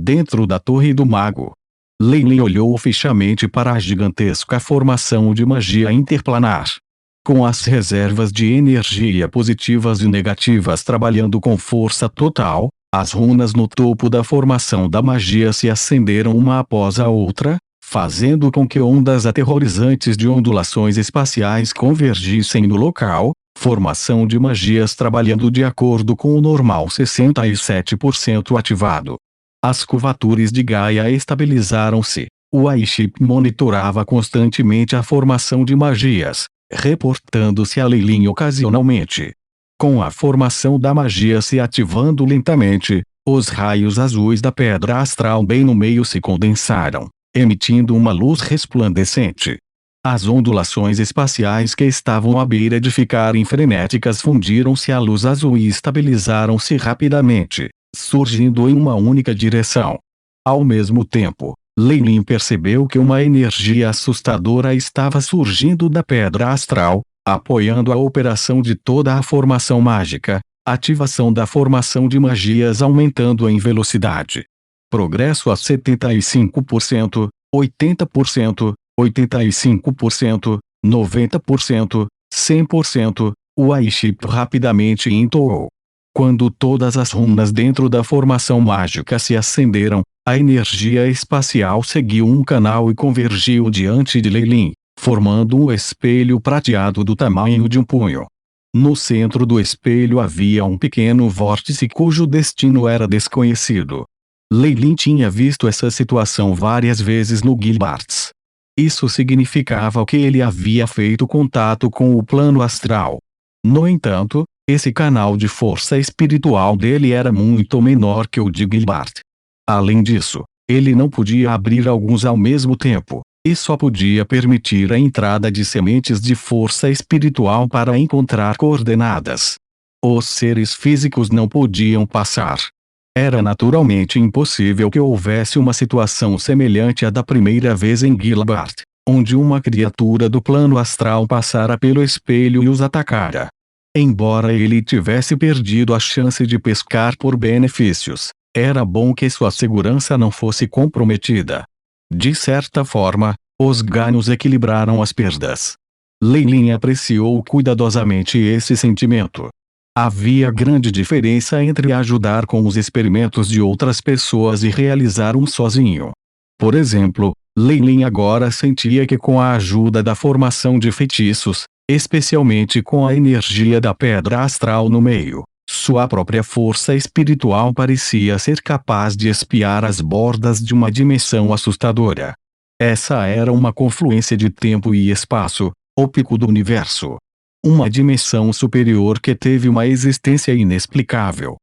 dentro da torre do mago. Lei Lin olhou fixamente para a gigantesca formação de magia interplanar. Com as reservas de energia positivas e negativas trabalhando com força total, as runas no topo da formação da magia se acenderam uma após a outra, fazendo com que ondas aterrorizantes de ondulações espaciais convergissem no local, formação de magias trabalhando de acordo com o normal 67% ativado. As curvaturas de Gaia estabilizaram-se. O Aiship monitorava constantemente a formação de magias, reportando-se a Lei Lin ocasionalmente. Com a formação da magia se ativando lentamente, os raios azuis da pedra astral bem no meio se condensaram, emitindo uma luz resplandecente. As ondulações espaciais que estavam à beira de ficarem frenéticas fundiram-se à luz azul e estabilizaram-se rapidamente, surgindo em uma única direção. Ao mesmo tempo, Lei Lin percebeu que uma energia assustadora estava surgindo da pedra astral, apoiando a operação de toda a formação mágica, ativação da formação de magias aumentando em velocidade. Progresso a 75%, 80%, 85%, 90%, 100%, o Aiship rapidamente entoou. Quando todas as runas dentro da formação mágica se acenderam, a energia espacial seguiu um canal e convergiu diante de Lei Lin, formando um espelho prateado do tamanho de um punho. No centro do espelho havia um pequeno vórtice cujo destino era desconhecido. Lei Lin tinha visto essa situação várias vezes no Gilbarts. Isso significava que ele havia feito contato com o plano astral. No entanto, esse canal de força espiritual dele era muito menor que o de Gilbert. Além disso, ele não podia abrir alguns ao mesmo tempo, e só podia permitir a entrada de sementes de força espiritual para encontrar coordenadas. Os seres físicos não podiam passar. Era naturalmente impossível que houvesse uma situação semelhante à da primeira vez em Gilbert, onde uma criatura do plano astral passara pelo espelho e os atacara. Embora ele tivesse perdido a chance de pescar por benefícios, era bom que sua segurança não fosse comprometida. De certa forma, os ganhos equilibraram as perdas. Lei Lin apreciou cuidadosamente esse sentimento. Havia grande diferença entre ajudar com os experimentos de outras pessoas e realizar um sozinho. Por exemplo, Lei Lin agora sentia que com a ajuda da formação de feitiços, especialmente com a energia da pedra astral no meio, sua própria força espiritual parecia ser capaz de espiar as bordas de uma dimensão assustadora. Essa era uma confluência de tempo e espaço, o pico do universo. Uma dimensão superior que teve uma existência inexplicável.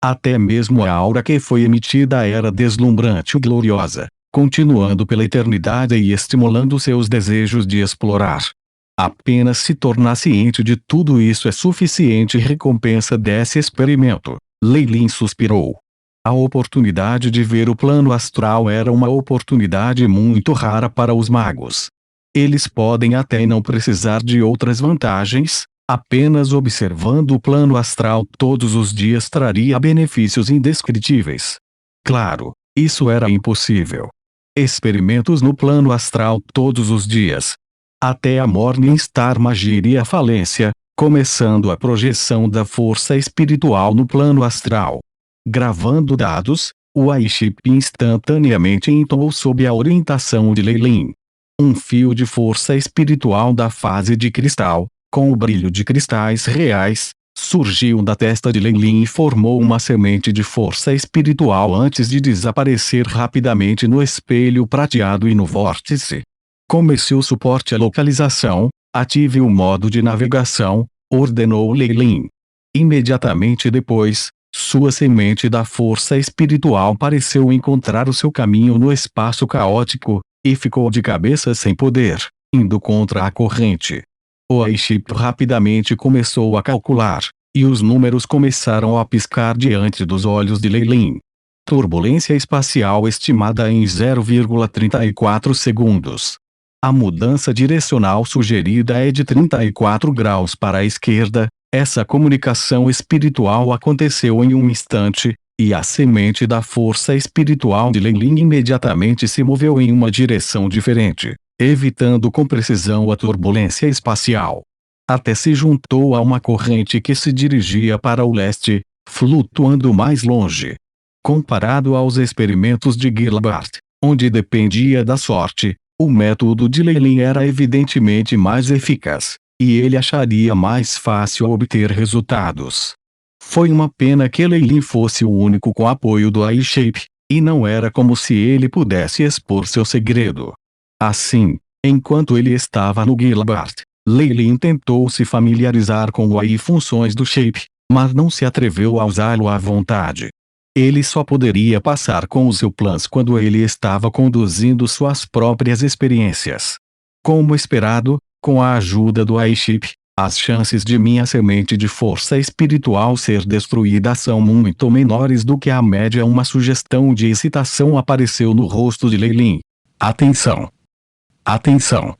Até mesmo a aura que foi emitida era deslumbrante e gloriosa, continuando pela eternidade e estimulando seus desejos de explorar. Apenas se tornar ciente de tudo isso é suficiente recompensa desse experimento. Lei Lin suspirou. A oportunidade de ver o plano astral era uma oportunidade muito rara para os magos. Eles podem até não precisar de outras vantagens, apenas observando o plano astral todos os dias traria benefícios indescritíveis. Claro, isso era impossível. Experimentos no plano astral todos os dias. Até a Morningstar Magia iria à falência, começando a projeção da força espiritual no plano astral. Gravando dados, o Aiship instantaneamente entoou sob a orientação de Lei Lin. Um fio de força espiritual da fase de cristal, com o brilho de cristais reais, surgiu da testa de Lei Lin e formou uma semente de força espiritual antes de desaparecer rapidamente no espelho prateado e no vórtice. Comece o suporte à localização, ative o modo de navegação, ordenou Lei Lin. Imediatamente depois, sua semente da força espiritual pareceu encontrar o seu caminho no espaço caótico, e ficou de cabeça sem poder, indo contra a corrente. O Aiship rapidamente começou a calcular, e os números começaram a piscar diante dos olhos de Lei Lin. Turbulência espacial estimada em 0,34 segundos. A mudança direcional sugerida é de 34 graus para a esquerda. Essa comunicação espiritual aconteceu em um instante, e a semente da força espiritual de Lei-Lin imediatamente se moveu em uma direção diferente, evitando com precisão a turbulência espacial. Até se juntou a uma corrente que se dirigia para o leste, flutuando mais longe. Comparado aos experimentos de Gilbert, onde dependia da sorte, o método de Lei-Lin era evidentemente mais eficaz, e ele acharia mais fácil obter resultados. Foi uma pena que Lei-Lin fosse o único com apoio do iShape, e não era como se ele pudesse expor seu segredo. Assim, enquanto ele estava no Gilbert, Lei-Lin tentou se familiarizar com o AI e funções do Shape, mas não se atreveu a usá-lo à vontade. Ele só poderia passar com os seus planos quando ele estava conduzindo suas próprias experiências. Como esperado, com a ajuda do iShape, as chances de minha semente de força espiritual ser destruída são muito menores do que a média. Uma sugestão de excitação apareceu no rosto de Lei-Lin. Atenção! Atenção!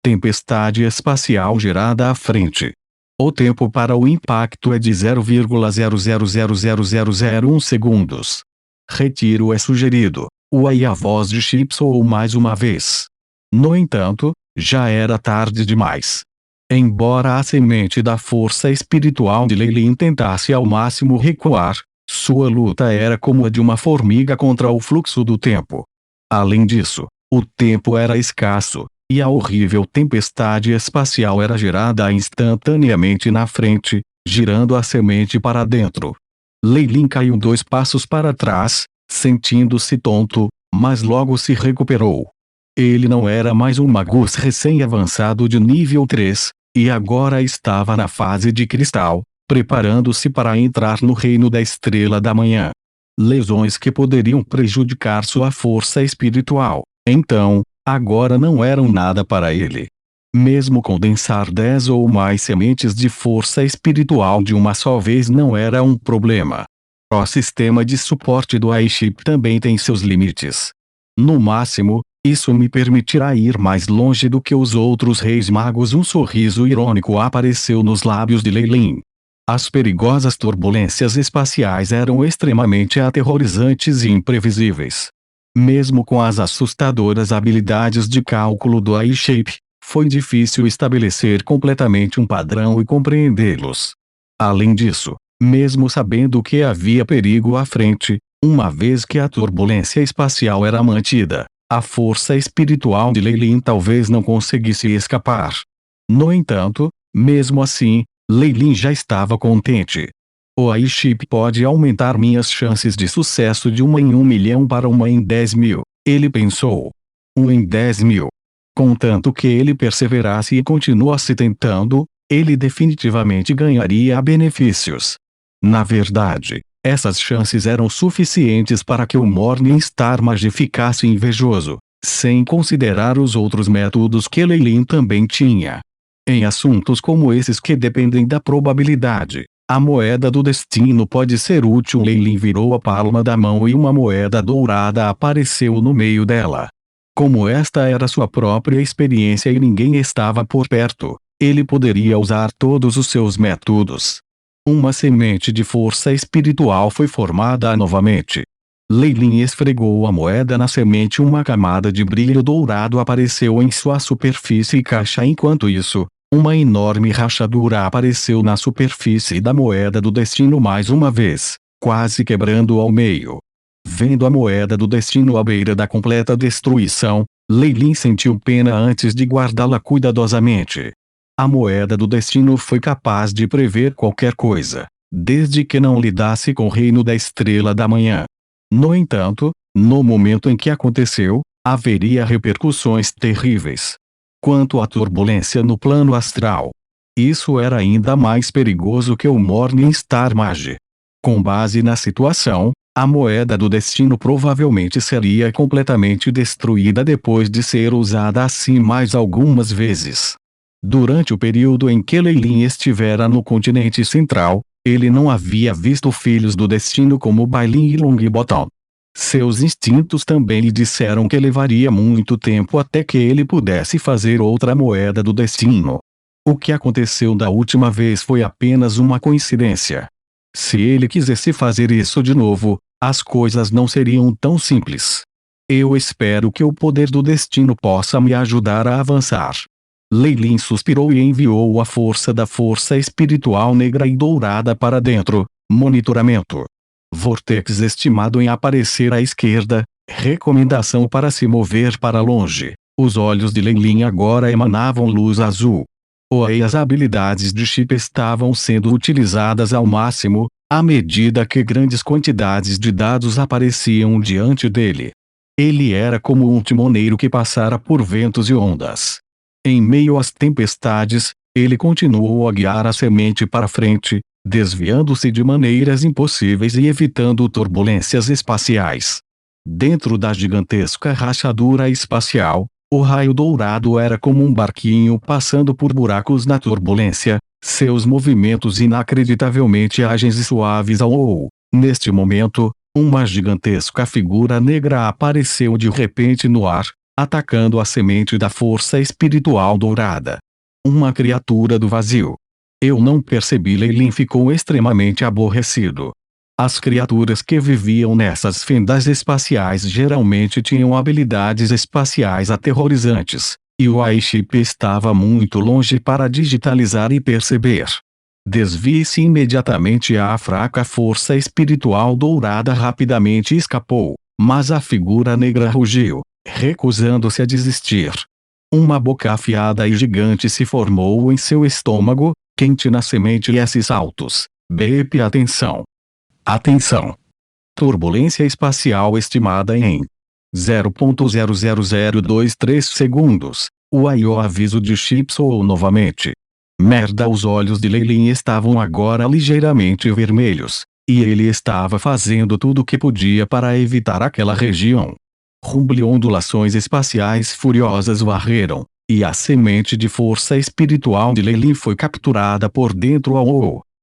Tempestade espacial gerada à frente. O tempo para o impacto é de 0,0000001 segundos. Retiro é sugerido. O AI a voz de Chip soou mais uma vez. No entanto, já era tarde demais. Embora a semente da força espiritual de Lei-Lin tentasse ao máximo recuar, sua luta era como a de uma formiga contra o fluxo do tempo. Além disso, o tempo era escasso, e a horrível tempestade espacial era gerada instantaneamente na frente, girando a semente para dentro. Lei-Lin caiu 2 passos para trás, sentindo-se tonto, mas logo se recuperou. Ele não era mais um magus recém-avançado de nível 3, e agora estava na fase de cristal, preparando-se para entrar no reino da Estrela da Manhã. Lesões que poderiam prejudicar sua força espiritual, então, agora não eram nada para ele. Mesmo condensar 10 ou mais sementes de força espiritual de uma só vez não era um problema. O sistema de suporte do iShip também tem seus limites. No máximo, isso me permitirá ir mais longe do que os outros reis magos. Um sorriso irônico apareceu nos lábios de Lei-Lin. As perigosas turbulências espaciais eram extremamente aterrorizantes e imprevisíveis. Mesmo com as assustadoras habilidades de cálculo do iShape, foi difícil estabelecer completamente um padrão e compreendê-los. Além disso, mesmo sabendo que havia perigo à frente, uma vez que a turbulência espacial era mantida, a força espiritual de Lei-Lin talvez não conseguisse escapar. No entanto, mesmo assim, Lei-Lin já estava contente. O iShip pode aumentar minhas chances de sucesso de 1 em 1 milhão para 1 em 10 mil, ele pensou. 1 em 10 mil. Contanto que ele perseverasse e continuasse tentando, ele definitivamente ganharia benefícios. Na verdade, essas chances eram suficientes para que o Morningstar Mage ficasse invejoso, sem considerar os outros métodos que Lei-Lin também tinha. Em assuntos como esses que dependem da probabilidade, a moeda do destino pode ser útil. Lei-Lin virou a palma da mão e uma moeda dourada apareceu no meio dela. Como esta era sua própria experiência e ninguém estava por perto, ele poderia usar todos os seus métodos. Uma semente de força espiritual foi formada novamente. Lei-Lin esfregou a moeda na semente. Uma camada de brilho dourado apareceu em sua superfície e caixa. Enquanto isso, uma enorme rachadura apareceu na superfície da moeda do destino mais uma vez, quase quebrando ao meio. Vendo a moeda do destino à beira da completa destruição, Lei-Lin sentiu pena antes de guardá-la cuidadosamente. A moeda do destino foi capaz de prever qualquer coisa, desde que não lidasse com o reino da Estrela da Manhã. No entanto, no momento em que aconteceu, haveria repercussões terríveis. Quanto à turbulência no plano astral, isso era ainda mais perigoso que o Morningstar Mage. Com base na situação, a moeda do destino provavelmente seria completamente destruída depois de ser usada assim mais algumas vezes. Durante o período em que Lei-Lin estivera no continente central, ele não havia visto filhos do destino como Bailin e Longbottom. Seus instintos também lhe disseram que levaria muito tempo até que ele pudesse fazer outra moeda do destino. O que aconteceu da última vez foi apenas uma coincidência. Se ele quisesse fazer isso de novo, as coisas não seriam tão simples. Eu espero que o poder do destino possa me ajudar a avançar. Lei Lin suspirou e enviou a força da força espiritual negra e dourada para dentro. Monitoramento. Vortex estimado em aparecer à esquerda. Recomendação para se mover para longe. Os olhos de Lei Lin agora emanavam luz azul. As habilidades de chip estavam sendo utilizadas ao máximo, à medida que grandes quantidades de dados apareciam diante dele. Ele era como um timoneiro que passara por ventos e ondas. Em meio às tempestades, ele continuou a guiar a semente para frente, desviando-se de maneiras impossíveis e evitando turbulências espaciais. Dentro da gigantesca rachadura espacial, o raio dourado era como um barquinho passando por buracos na turbulência, seus movimentos inacreditavelmente ágeis e suaves. Neste momento, uma gigantesca figura negra apareceu de repente no ar, atacando a semente da força espiritual dourada. Uma criatura do vazio. Eu não percebi. Lei Lin ficou extremamente aborrecido. As criaturas que viviam nessas fendas espaciais geralmente tinham habilidades espaciais aterrorizantes, e o AI-chip estava muito longe para digitalizar e perceber. Desvie-se imediatamente. A fraca força espiritual dourada rapidamente escapou, mas a figura negra rugiu, recusando-se a desistir. Uma boca afiada e gigante se formou em seu estômago, quente na semente. Esses saltos. BP. Atenção! Atenção! Turbulência espacial estimada em 0.00023 segundos. O aviso de chip soou novamente. Merda! Os olhos de Lei Lin estavam agora ligeiramente vermelhos, e ele estava fazendo tudo o que podia para evitar aquela região. Rumble. Ondulações espaciais furiosas varreram, e a semente de força espiritual de Lei Lin foi capturada por dentro.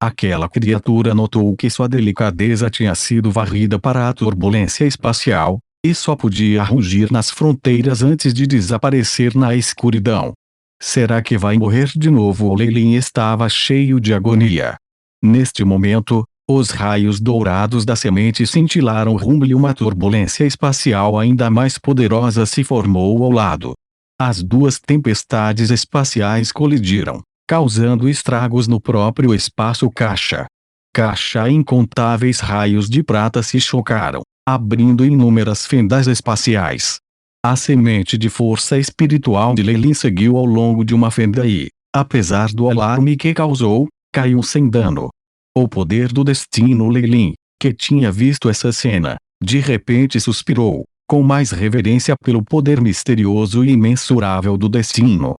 Aquela criatura notou que sua delicadeza tinha sido varrida para a turbulência espacial, e só podia rugir nas fronteiras antes de desaparecer na escuridão. Será que vai morrer de novo? Lei Lin estava cheio de agonia. Neste momento, os raios dourados da semente cintilaram. Uma turbulência espacial ainda mais poderosa se formou ao lado. As duas tempestades espaciais colidiram, causando estragos no próprio espaço caixa. Incontáveis raios de prata se chocaram, abrindo inúmeras fendas espaciais. A semente de força espiritual de Lei Lin seguiu ao longo de uma fenda e, apesar do alarme que causou, caiu sem dano. O poder do destino. Lei Lin, que tinha visto essa cena, de repente suspirou, com mais reverência pelo poder misterioso e imensurável do destino.